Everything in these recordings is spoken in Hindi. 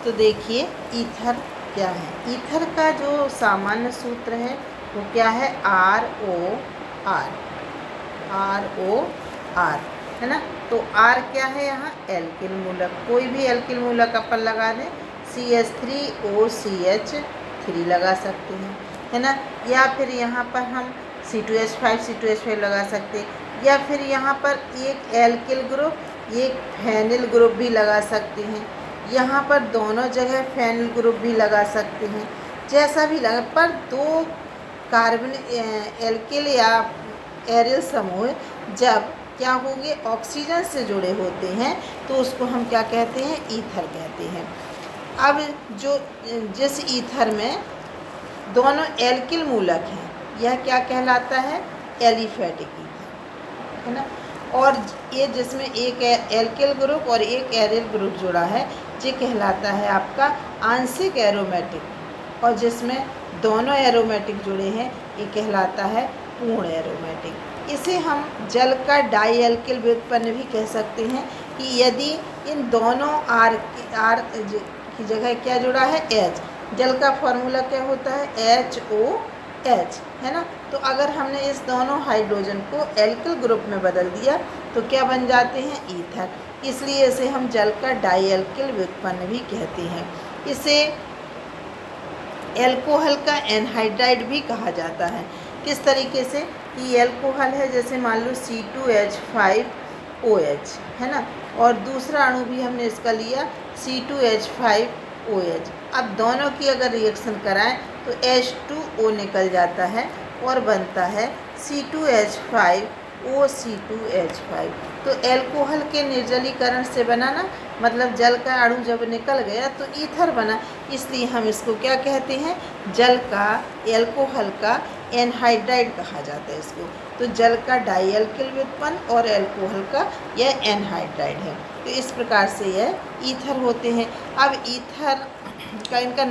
तो देखिए ईथर क्या है। ईथर का जो सामान्य सूत्र है वो क्या है, ROR है ना। तो R क्या है यहाँ, एल्किल मूलक, कोई भी एल्किल मूलक अपन लगा दें, CH3OCH3 लगा सकते हैं, है ना। या फिर यहाँ पर हम C2H5 लगा सकते हैं, या फिर यहाँ पर एक एल्किल ग्रुप एक फेनिल ग्रुप भी लगा सकते हैं। यहाँ पर दोनों जगह फेनिल ग्रुप भी लगा सकते हैं, जैसा भी लगा, पर दो कार्बन एल्किल या एरियल समूह जब क्या होंगे, ऑक्सीजन से जुड़े होते हैं, तो उसको हम क्या कहते हैं, ईथर कहते हैं। अब जिस ईथर में दोनों एल्किल मूलक हैं, यह क्या कहलाता है, एलिफेटिक ईथर, है ना। और ये जिसमें एक एल्किल ग्रुप और एक एरियल ग्रुप जुड़ा है, ये कहलाता है आपका आंशिक एरोमेटिक, और जिसमें दोनों एरोमेटिक जुड़े हैं, ये कहलाता है पूर्ण एरोमेटिक। इसे हम जल का डाई एल्किल व्युत्पन्न भी कह सकते हैं कि यदि इन दोनों आर की जगह क्या जुड़ा है, H। जल का फॉर्मूला क्या होता है, HOH, है ना। तो अगर हमने इस दोनों हाइड्रोजन को एल्किल ग्रुप में बदल दिया तो क्या बन जाते हैं, ईथर। इसलिए इसे हम जल का डाई एल्किल व्युत्पन्न भी कहते हैं। इसे एल्कोहल का एनहाइड्राइड भी कहा जाता है। किस तरीके से कि एल्कोहल है, जैसे मान लो C2H5OH, है ना, और दूसरा अणु भी हमने इसका लिया C2H5OH। अब दोनों की अगर रिएक्शन कराएं तो H2O निकल जाता है और बनता है C2H5OC2H5। तो एल्कोहल के निर्जलीकरण से बना ना, मतलब जल का अणु जब निकल गया तो ईथर बना, इसलिए हम इसको क्या कहते हैं, जल का एल्कोहल का एनहाइड्राइड कहा जाता है इसको। तो जल का डाई एल्किल व्युत्पन्न और एल्कोहल का यह एनहाइड्राइड है। तो इस प्रकार से यह ईथर होते हैं। अब ईथर का इनका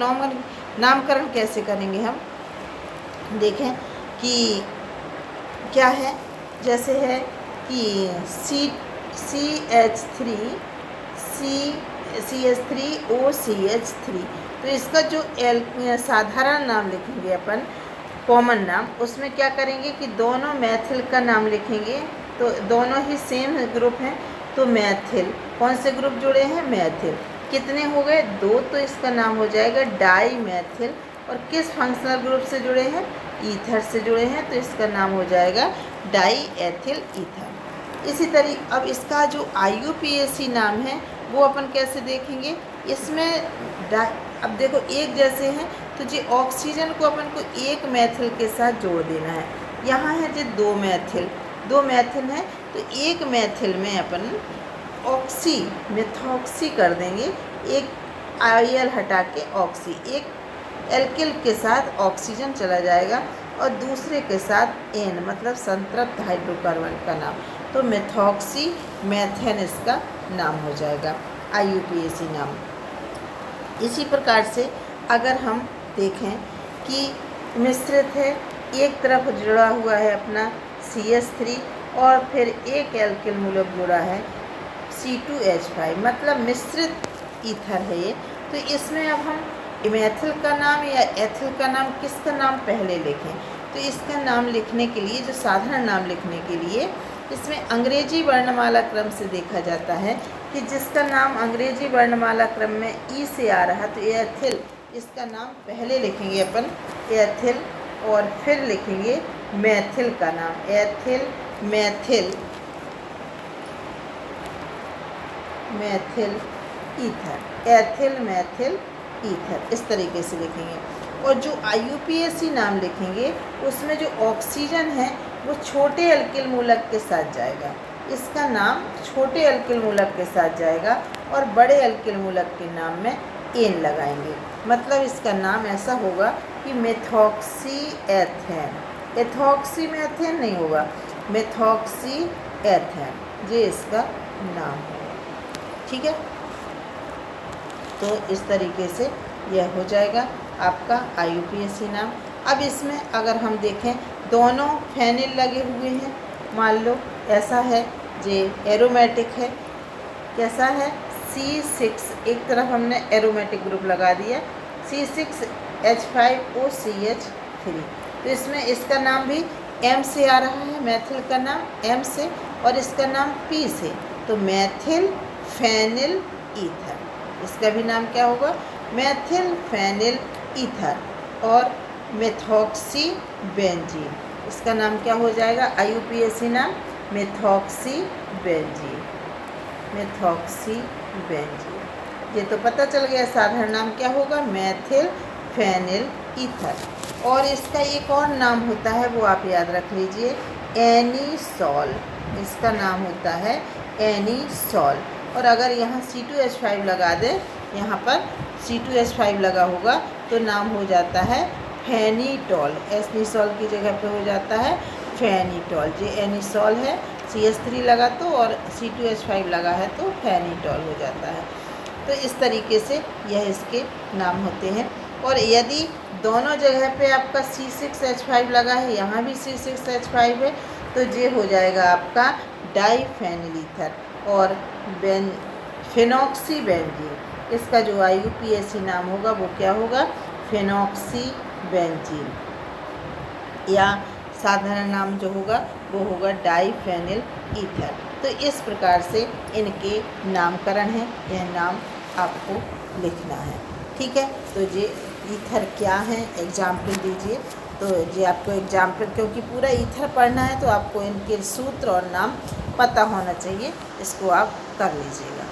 नामकरण कैसे करेंगे हम, देखें कि क्या है, जैसे है कि CH3OCH3, तो इसका जो साधारण नाम लिखेंगे अपन, कॉमन नाम, उसमें क्या करेंगे कि दोनों मैथिल का नाम लिखेंगे। तो दोनों ही सेम ग्रुप हैं, तो मैथिल, कौन से ग्रुप जुड़े हैं, मैथिल। कितने हो गए, 2, तो इसका नाम हो जाएगा डाई मैथिल। और किस फंक्शनल ग्रुप से जुड़े हैं, ईथर से जुड़े हैं, तो इसका नाम हो जाएगा डाई एथिल ईथर। इसी तरीके अब इसका जो IUPAC नाम है वो अपन कैसे देखेंगे, इसमें अब देखो एक जैसे हैं, तो जी ऑक्सीजन को अपन को एक मैथिल के साथ जोड़ देना है। यहाँ है जी दो मैथिल हैं, तो एक मैथिल में अपन मेथॉक्सी कर देंगे, एक IL हटा के ऑक्सी, एक एल्किल के साथ ऑक्सीजन चला जाएगा और दूसरे के साथ N, मतलब संतृप्त हाइड्रोकार्बन का नाम, तो मेथॉक्सी मैथेन इसका नाम हो जाएगा, IUPAC नाम। इसी प्रकार से अगर हम देखें कि मिश्रित है, एक तरफ जुड़ा हुआ है अपना CH3 और फिर एक एल्किल मूलक जुड़ा है C2H5, मतलब मिश्रित ईथर है ये। तो इसमें अब हम मैथिल का नाम या एथिल का नाम, किसका नाम पहले लिखें, तो इसका नाम लिखने के लिए, जो साधारण नाम लिखने के लिए, इसमें अंग्रेजी वर्णमाला क्रम से देखा जाता है कि जिसका नाम अंग्रेजी वर्णमाला क्रम में ई से आ रहा, तो एथिल, इसका नाम पहले लिखेंगे अपन एथिल, और फिर लिखेंगे मैथिल का नाम, ethyl Maithil ether, ethyl Maithil ether, इस तरीके से लिखेंगे। और जो IUPAC नाम लिखेंगे उसमें जो ऑक्सीजन है वो छोटे एल्किल मूलक के साथ जाएगा, इसका नाम छोटे एल्किल मूलक के साथ जाएगा, और बड़े एल्किल मूलक के नाम में N लगाएंगे। मतलब इसका नाम ऐसा होगा कि मेथॉक्सी एथेन, एथॉक्सी मैथेन नहीं होगा, मेथॉक्सी एथेन, ये इसका नाम है। ठीक है, तो इस तरीके से यह हो जाएगा आपका IUPAC नाम। अब इसमें अगर हम देखें दोनों फेनिल लगे हुए हैं, मान लो ऐसा है, ये एरोमेटिक है, कैसा है, C6, एक तरफ हमने एरोमेटिक ग्रुप लगा दिया C6H5OCH3। तो इसमें इसका नाम भी M से आ रहा है, मेथिल का नाम M से, और इसका नाम P से, तो मेथिल फेनिल ईथर। इसका भी नाम क्या होगा? Methyl phenyl ether. और मेथॉक्सी बेंजीन, इसका नाम क्या हो जाएगा? IUPAC नाम मेथॉक्सी बेंजीन, मेथॉक्सी बेंजीन। ये तो पता चल गया, साधारण नाम क्या होगा? Methyl phenyl ether. और इसका एक और नाम होता है, वो आप याद रख लीजिए, एनीसॉल। इसका नाम होता है एनीसॉल। और अगर यहाँ C2H5 लगा दें, यहाँ पर C2H5 लगा होगा तो नाम हो जाता है फेनिटॉल। एनीसॉल की जगह पे हो जाता है फेनिटॉल। ये एनीसॉल है, CH3 लगा तो, और C2H5 लगा है तो फेनिटॉल हो जाता है। तो इस तरीके से यह इसके नाम होते हैं। और यदि दोनों जगह पे आपका C6H5 लगा है, यहाँ भी C6H5 है, तो ये हो जाएगा आपका डाईफेनिल ईथर और फेनॉक्सी बेंजीन। इसका जो IUPAC नाम होगा वो क्या होगा? फेनॉक्सी बेंजीन, या साधारण नाम जो होगा वो होगा डाईफेनिल ईथर। तो इस प्रकार से इनके नामकरण है, यह नाम आपको लिखना है। ठीक है, तो ये ईथर क्या है, एग्जाम्पल दीजिए। तो ये आपको एग्जाम्पल, क्योंकि पूरा ईथर पढ़ना है तो आपको इनके सूत्र और नाम पता होना चाहिए, इसको आप कर लीजिएगा।